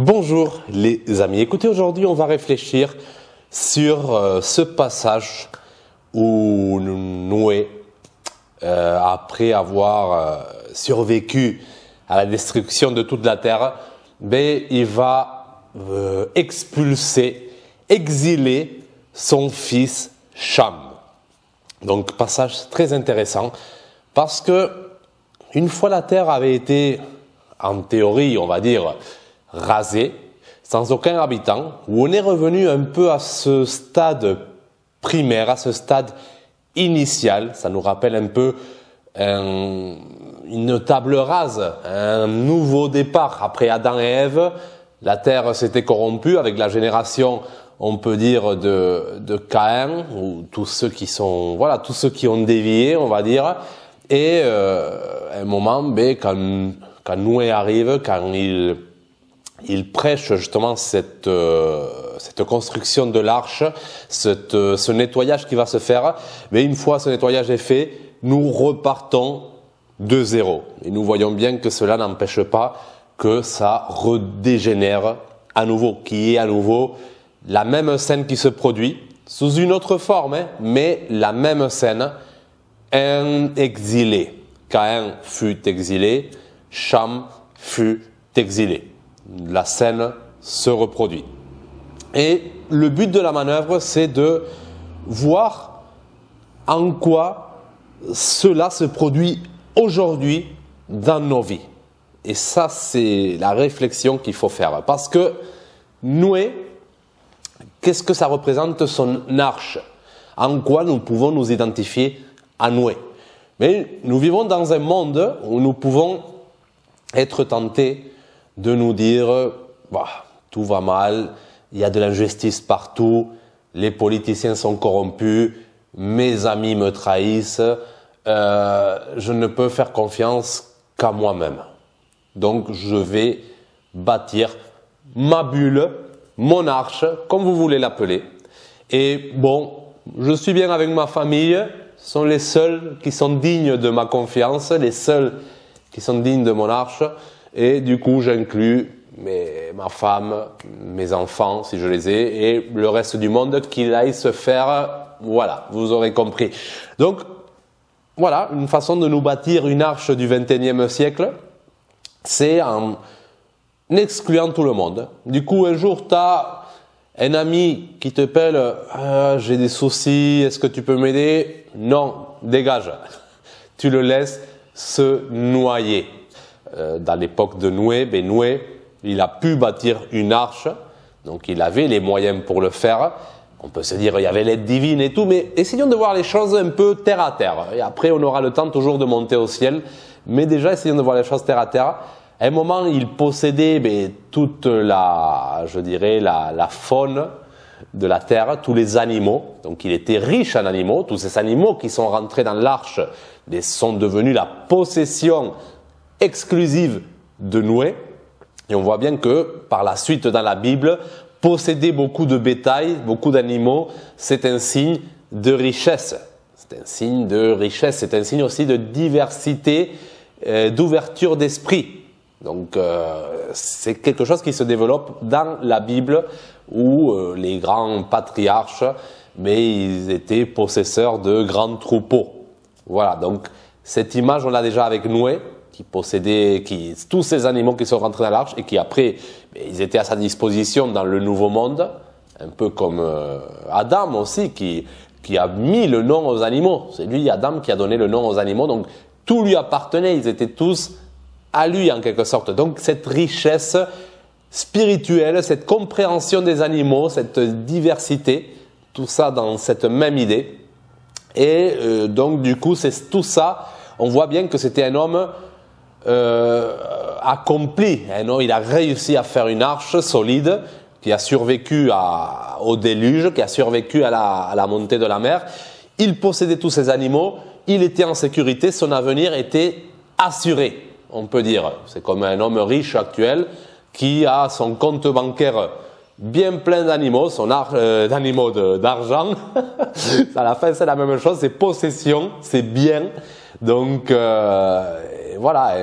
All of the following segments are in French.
Bonjour les amis, écoutez, aujourd'hui on va réfléchir sur ce passage où Noé, après avoir survécu à la destruction de toute la terre, il va expulser, exiler son fils Cham. Donc passage très intéressant parce que une fois la terre avait été, en théorie on va dire, rasée, sans aucun habitant, où on est revenu un peu à ce stade primaire, à ce stade initial. Ça nous rappelle un peu une table rase, un nouveau départ. Après Adam et Ève, la terre s'était corrompue avec la génération, on peut dire, de Caïn, ou tous ceux qui sont, voilà, tous ceux qui ont dévié, on va dire. Et à un moment, quand Noé arrive, quand il prêche justement cette construction de l'arche, ce nettoyage qui va se faire. Mais une fois ce nettoyage est fait, nous repartons de zéro. Et nous voyons bien que cela n'empêche pas que ça redégénère à nouveau, qu'il y ait à nouveau la même scène qui se produit, sous une autre forme, mais la même scène, un exilé. Caïn fut exilé, Cham fut exilé. La scène se reproduit. Et le but de la manœuvre, c'est de voir en quoi cela se produit aujourd'hui dans nos vies. Et ça, c'est la réflexion qu'il faut faire. Parce que Noé, qu'est-ce que ça représente son arche? En quoi nous pouvons nous identifier à Noé? Mais nous vivons dans un monde où nous pouvons être tentés de nous dire tout va mal, il y a de l'injustice partout, les politiciens sont corrompus, mes amis me trahissent, je ne peux faire confiance qu'à moi-même. Donc je vais bâtir ma bulle, mon arche, comme vous voulez l'appeler. Et bon, je suis bien avec ma famille, ce sont les seuls qui sont dignes de ma confiance, les seuls qui sont dignes de mon arche. Et du coup, j'inclus ma femme, mes enfants, si je les ai, et le reste du monde qu'il aille se faire, voilà, vous aurez compris. Donc, voilà, une façon de nous bâtir une arche du XXIe siècle, c'est en excluant tout le monde. Du coup, un jour, tu as un ami qui te appelle « j'ai des soucis, est-ce que tu peux m'aider ?» Non, dégage. Tu le laisses se noyer. Dans l'époque de Noé, Noé, il a pu bâtir une arche, donc il avait les moyens pour le faire. On peut se dire il y avait l'aide divine et tout, mais essayons de voir les choses un peu terre à terre. Et après, on aura le temps toujours de monter au ciel, mais déjà essayons de voir les choses terre à terre. À un moment, il possédait toute la faune de la terre, tous les animaux. Donc il était riche en animaux. Tous ces animaux qui sont rentrés dans l'arche sont devenus la possession exclusive de Noé. Et on voit bien que par la suite dans la Bible, posséder beaucoup de bétail, beaucoup d'animaux, c'est un signe de richesse. C'est un signe de richesse, c'est un signe aussi de diversité, d'ouverture d'esprit. Donc c'est quelque chose qui se développe dans la Bible où les grands patriarches, ils étaient possesseurs de grands troupeaux. Voilà, donc cette image on l'a déjà avec Noé, qui possédait tous ces animaux qui sont rentrés dans l'arche et qui après, ils étaient à sa disposition dans le nouveau monde, un peu comme Adam aussi, qui a mis le nom aux animaux. C'est lui, Adam, qui a donné le nom aux animaux, donc tout lui appartenait, ils étaient tous à lui en quelque sorte. Donc cette richesse spirituelle, cette compréhension des animaux, cette diversité, tout ça dans cette même idée. Et donc du coup, c'est tout ça, on voit bien que c'était un homme accompli. Il a réussi à faire une arche solide qui a survécu au déluge, qui a survécu à la montée de la mer. Il possédait tous ces animaux, il était en sécurité, son avenir était assuré, on peut dire. C'est comme un homme riche actuel qui a son compte bancaire bien plein d'animaux, d'animaux d'argent. À la fin, c'est la même chose, c'est possession, c'est bien. Donc voilà,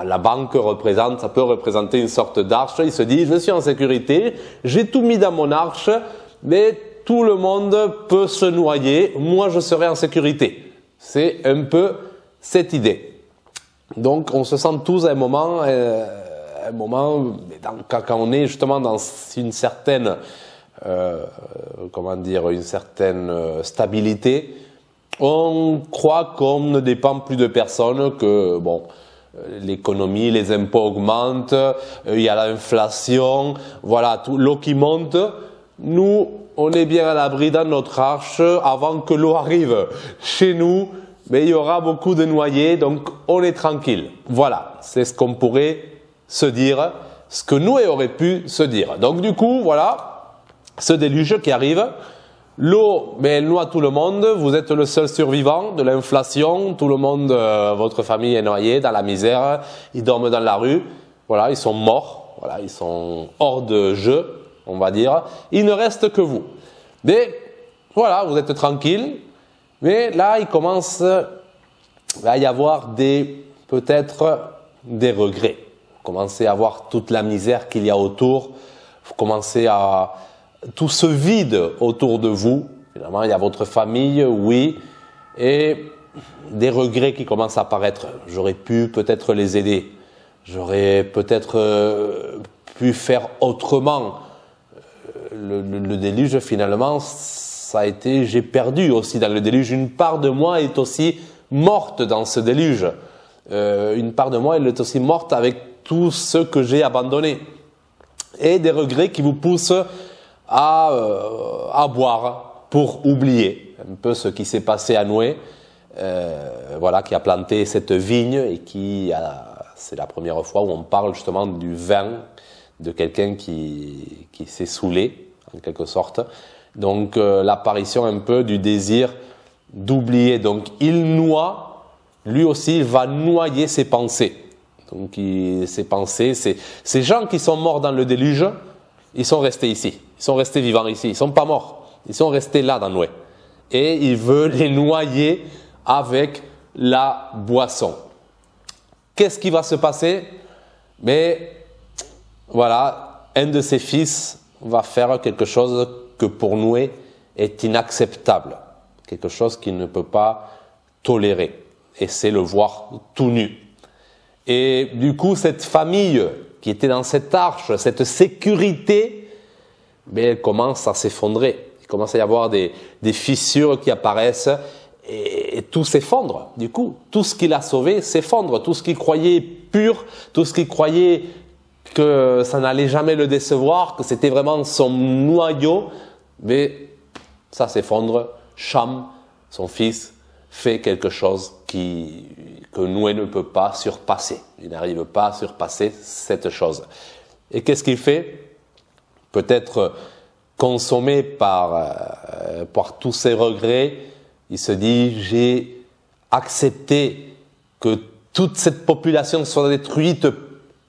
la banque représente, ça peut représenter une sorte d'arche. Il se dit, je suis en sécurité, j'ai tout mis dans mon arche, mais tout le monde peut se noyer, moi je serai en sécurité. C'est un peu cette idée. Donc on se sent tous à un moment quand on est justement dans une certaine, une certaine stabilité, on croit qu'on ne dépend plus de personne, que bon, l'économie, les impôts augmentent, il y a l'inflation, voilà, tout l'eau qui monte. Nous, on est bien à l'abri dans notre arche avant que l'eau arrive chez nous, mais il y aura beaucoup de noyés, donc on est tranquille. Voilà, c'est ce qu'on pourrait se dire, ce que Noé aurait pu se dire. Donc du coup, voilà, ce déluge qui arrive. L'eau, elle noie tout le monde, vous êtes le seul survivant de l'inflation, tout le monde, votre famille est noyée dans la misère, ils dorment dans la rue, voilà, ils sont morts, voilà, ils sont hors de jeu, on va dire, il ne reste que vous. Mais voilà, vous êtes tranquille, mais là il commence à y avoir peut-être des regrets. Vous commencez à voir toute la misère qu'il y a autour, vous commencez à tout ce vide autour de vous. Finalement, il y a votre famille, oui, et des regrets qui commencent à apparaître. J'aurais pu peut-être les aider. J'aurais peut-être pu faire autrement. Le déluge, finalement, ça a été, j'ai perdu aussi dans le déluge. Une part de moi est aussi morte dans ce déluge. Une part de moi, elle est aussi morte avec tout ce que j'ai abandonné. Et des regrets qui vous poussent à boire pour oublier un peu ce qui s'est passé à Noé, voilà, qui a planté cette vigne et c'est la première fois où on parle justement du vin de quelqu'un qui s'est saoulé en quelque sorte. Donc l'apparition un peu du désir d'oublier. Donc il noie, lui aussi il va noyer ses pensées. Donc ses pensées, ces gens qui sont morts dans le déluge, ils sont restés ici, ils sont restés vivants ici, ils ne sont pas morts, ils sont restés là dans Noé. Et il veut les noyer avec la boisson. Qu'est-ce qui va se passer? Mais voilà, un de ses fils va faire quelque chose que pour Noé est inacceptable, quelque chose qu'il ne peut pas tolérer, et c'est le voir tout nu. Et du coup, cette famille qui était dans cette arche, cette sécurité, elle commence à s'effondrer. Il commence à y avoir des fissures qui apparaissent et tout s'effondre. Du coup, tout ce qu'il a sauvé s'effondre. Tout ce qu'il croyait pur, tout ce qu'il croyait que ça n'allait jamais le décevoir, que c'était vraiment son noyau, mais ça s'effondre. Cham, son fils, fait quelque chose que Noé ne peut pas surpasser. Il n'arrive pas à surpasser cette chose. Et qu'est-ce qu'il fait? Peut-être consommé par tous ses regrets, il se dit, j'ai accepté que toute cette population soit détruite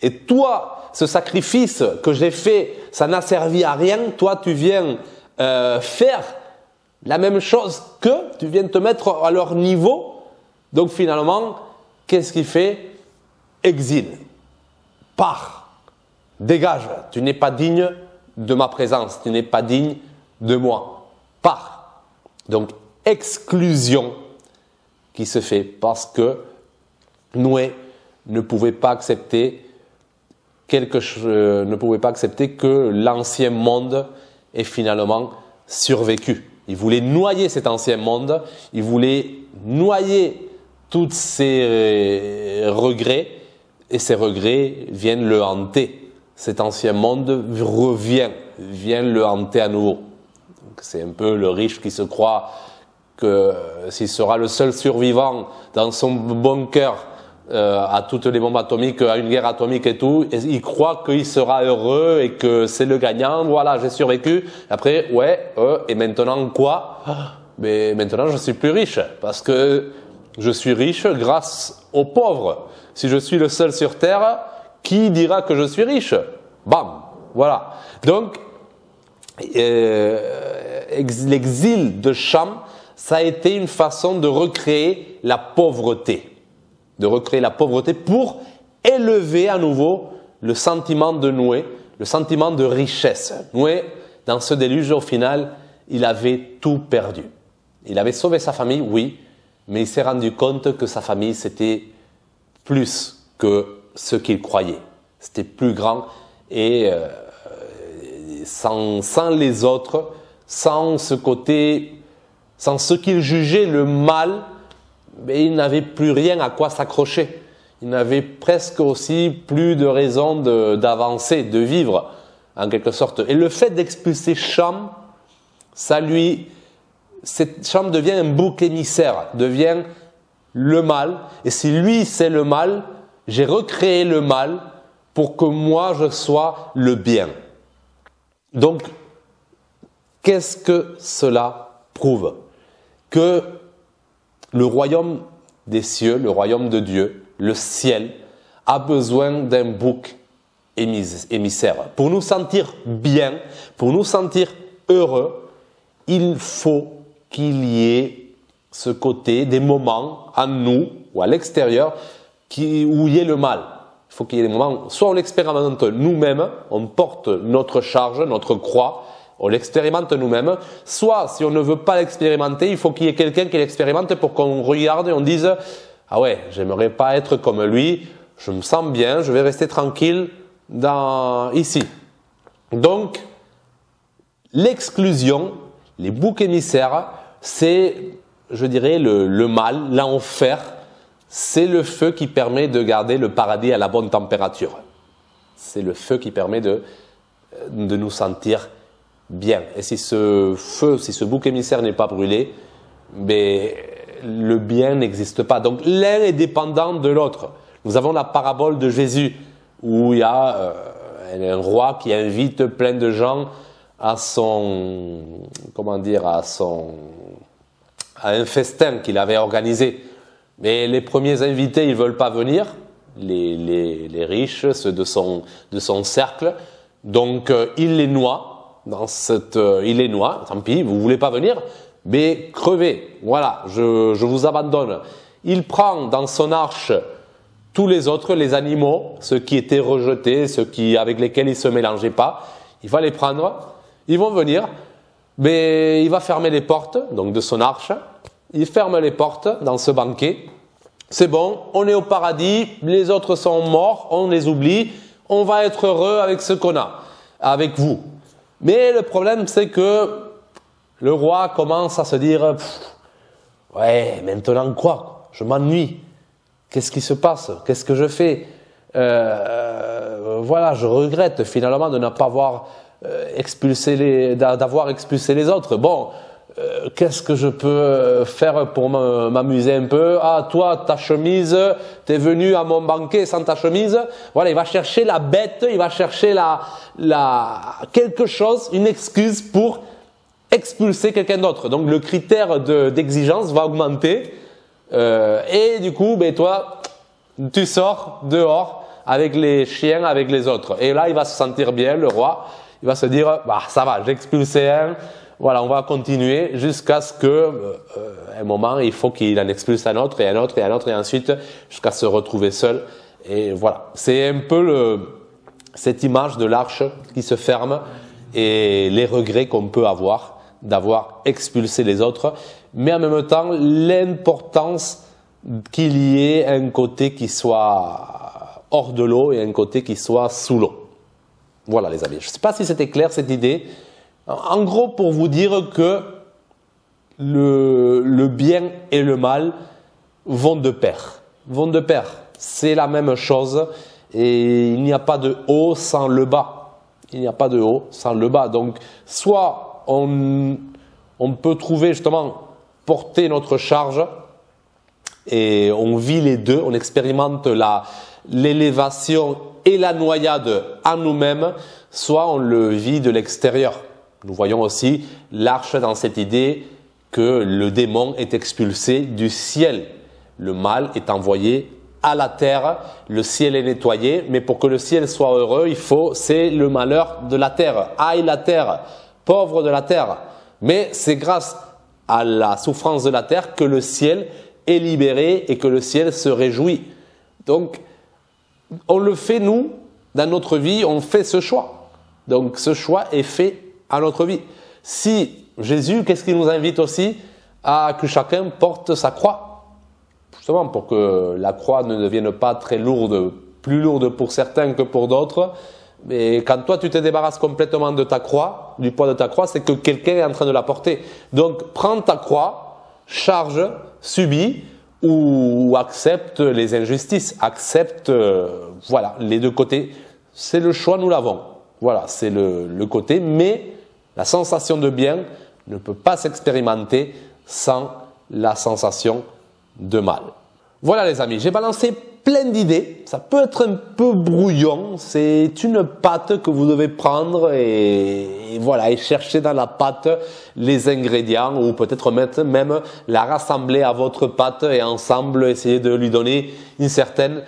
et toi, ce sacrifice que j'ai fait, ça n'a servi à rien. Toi, tu viens faire la même chose qu'eux, tu viens te mettre à leur niveau. Donc finalement, qu'est-ce qu'il fait? Exil, pars, dégage, tu n'es pas digne de ma présence, tu n'es pas digne de moi, pars. Donc exclusion qui se fait parce que Noé ne pouvait pas accepter que l'ancien monde ait finalement survécu. Il voulait noyer cet ancien monde, il voulait noyer tous ses regrets, et ces regrets viennent le hanter. Cet ancien monde vient le hanter à nouveau. C'est un peu le riche qui se croit que s'il sera le seul survivant dans son bunker à toutes les bombes atomiques, à une guerre atomique et tout, et il croit qu'il sera heureux et que c'est le gagnant. Voilà, j'ai survécu. Après, et maintenant quoi? Mais maintenant je suis plus riche parce que je suis riche grâce aux pauvres. Si je suis le seul sur terre, qui dira que je suis riche? Bam, voilà. Donc l'exil de Cham, ça a été une façon de recréer la pauvreté. De recréer la pauvreté pour élever à nouveau le sentiment de Noé, le sentiment de richesse. Noé, dans ce déluge, au final, il avait tout perdu. Il avait sauvé sa famille, oui, mais il s'est rendu compte que sa famille, c'était plus que ce qu'il croyait. C'était plus grand et sans les autres, sans ce côté, sans ce qu'il jugeait le mal, mais il n'avait plus rien à quoi s'accrocher. Il n'avait presque aussi plus de raison d'avancer, de vivre, en quelque sorte. Et le fait d'expulser Cham, cette Cham devient un bouc émissaire, devient le mal. Et si lui c'est le mal, j'ai recréé le mal pour que moi je sois le bien. Donc, qu'est-ce que cela prouve? Que le royaume des cieux, le royaume de Dieu, le ciel, a besoin d'un bouc émissaire. Pour nous sentir bien, pour nous sentir heureux, il faut qu'il y ait ce côté, des moments en nous ou à l'extérieur où il y ait le mal. Il faut qu'il y ait des moments, soit on l'expérimente nous-mêmes, on porte notre charge, notre croix, on l'expérimente nous-mêmes, soit si on ne veut pas l'expérimenter, il faut qu'il y ait quelqu'un qui l'expérimente pour qu'on regarde et on dise « Ah ouais, j'aimerais pas être comme lui, je me sens bien, je vais rester tranquille ici. » Donc, l'exclusion, les boucs émissaires, c'est, je dirais, le mal, l'enfer. C'est le feu qui permet de garder le paradis à la bonne température. C'est le feu qui permet de nous sentir bien. Et si ce feu, si ce bouc émissaire n'est pas brûlé, ben, le bien n'existe pas. Donc l'un est dépendant de l'autre. Nous avons la parabole de Jésus où il y a un roi qui invite plein de gens à à un festin qu'il avait organisé. Mais les premiers invités, ils veulent pas venir, les riches, ceux de son cercle. Donc il les noie il les noie. Tant pis, vous voulez pas venir, mais crevez. Voilà, je vous abandonne. Il prend dans son arche tous les autres, les animaux, ceux qui étaient rejetés, avec lesquels il se mélangeait pas. Il va les prendre. Ils vont venir, mais il va fermer les portes donc de son arche. Il ferme les portes dans ce banquet. C'est bon, on est au paradis, les autres sont morts, on les oublie, on va être heureux avec ce qu'on a, avec vous. Mais le problème, c'est que le roi commence à se dire « Ouais, maintenant quoi? Je m'ennuie. Qu'est-ce qui se passe? Qu'est-ce que je fais? Voilà, je regrette finalement de ne pas avoir d'avoir expulsé les autres. Bon, qu'est-ce que je peux faire pour m'amuser un peu? Ah, toi, ta chemise, t'es venu à mon banquet sans ta chemise. Voilà, il va chercher la bête, il va chercher quelque chose, une excuse pour expulser quelqu'un d'autre. Donc le critère d'exigence va augmenter et du coup, ben toi, tu sors dehors avec les chiens, avec les autres. Et là, il va se sentir bien, le roi. Il va se dire, bah ça va, j'ai expulsé un. Voilà, on va continuer jusqu'à ce que, un moment, il faut qu'il en expulse un autre et un autre et un autre et ensuite jusqu'à se retrouver seul. Et voilà, c'est un peu cette image de l'arche qui se ferme et les regrets qu'on peut avoir d'avoir expulsé les autres, mais en même temps l'importance qu'il y ait un côté qui soit hors de l'eau et un côté qui soit sous l'eau. Voilà les amis, je ne sais pas si c'était clair cette idée. En gros, pour vous dire que le bien et le mal vont de pair. Vont de pair. C'est la même chose et il n'y a pas de haut sans le bas. Il n'y a pas de haut sans le bas. Donc, soit on peut trouver justement porter notre charge et on vit les deux, on expérimente l'élévation et la noyade en nous-mêmes, soit on le vit de l'extérieur. Nous voyons aussi l'arche dans cette idée que le démon est expulsé du ciel. Le mal est envoyé à la terre, le ciel est nettoyé, mais pour que le ciel soit heureux, c'est le malheur de la terre. Aïe la terre, pauvre de la terre. Mais c'est grâce à la souffrance de la terre que le ciel est libéré et que le ciel se réjouit. Donc, on le fait nous, dans notre vie, on fait ce choix. Donc ce choix est fait à notre vie. Si Jésus, qu'est-ce qu'il nous invite aussi? À que chacun porte sa croix. Justement pour que la croix ne devienne pas très lourde, plus lourde pour certains que pour d'autres. Mais quand toi tu te débarrasses complètement de ta croix, du poids de ta croix, c'est que quelqu'un est en train de la porter. Donc prends ta croix, charge, subis ou accepte les injustices, accepte voilà, les deux côtés. C'est le choix, nous l'avons. Voilà, c'est le côté, mais la sensation de bien ne peut pas s'expérimenter sans la sensation de mal. Voilà les amis, j'ai balancé plein d'idées, ça peut être un peu brouillon, c'est une pâte que vous devez prendre et voilà, et chercher dans la pâte les ingrédients ou peut-être même la rassembler à votre pâte et ensemble essayer de lui donner une certaine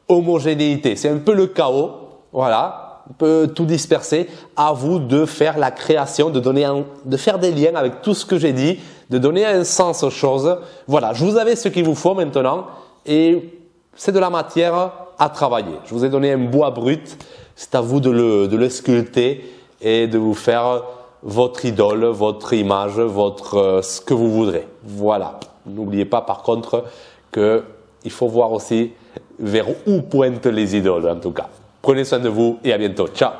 homogénéité. C'est un peu le chaos, voilà. On peut tout disperser, à vous de faire la création, de faire des liens avec tout ce que j'ai dit, de donner un sens aux choses. Voilà, je vous avais ce qu'il vous faut maintenant et c'est de la matière à travailler. Je vous ai donné un bois brut, c'est à vous de le sculpter et de vous faire votre idole, votre image, ce que vous voudrez. Voilà, n'oubliez pas par contre qu'il faut voir aussi vers où pointent les idoles en tout cas. Prenez soin de vous et à bientôt. Ciao!